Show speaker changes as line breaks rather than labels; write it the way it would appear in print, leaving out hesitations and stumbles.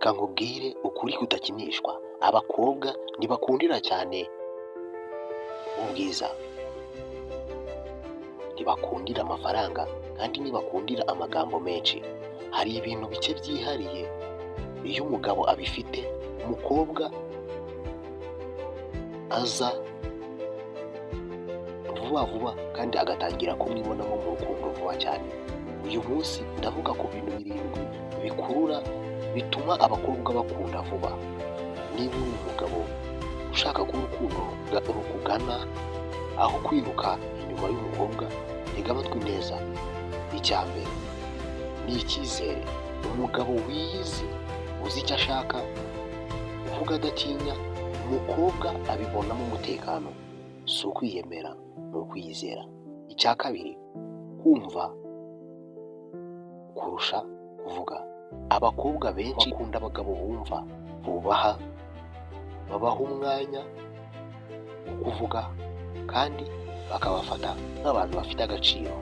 Reka nkubwire ukuri kudakinishwa, abakobwa ntibakundira cyane ubwiza, ntibakundira amafaranga kandi ntibakundira amagambo menshi. Hari ibintu bike byihariye iyo umugabo abifite, umukobwa aza vuba vuba kandi agatangira kumwibonamo mu rukundo vuba cyane. Uyu munsi ndavuga ku bintu 7 bikurura bituma abakobwa bakunda vuba. Niba uri umugabo ushaka ko urukundo rukugana aho kwiruka inyuma y'umukobwa, tega amatwi neza. Icya mbere ni icyizere. Umugabo wiyizi, uzi icyo ashaka, uvuga adatinya, umukobwa abibonamo umutekano. Si ukwiyemera, ni ukwiyizera. Icya kabiri, kumva kurusha kuvuga. Abakobwa benshi bakunda abagabo bumva, bubaha, babaha umwanya wo kuvuga kandi bakabafata nk'abantu bafite agaciro.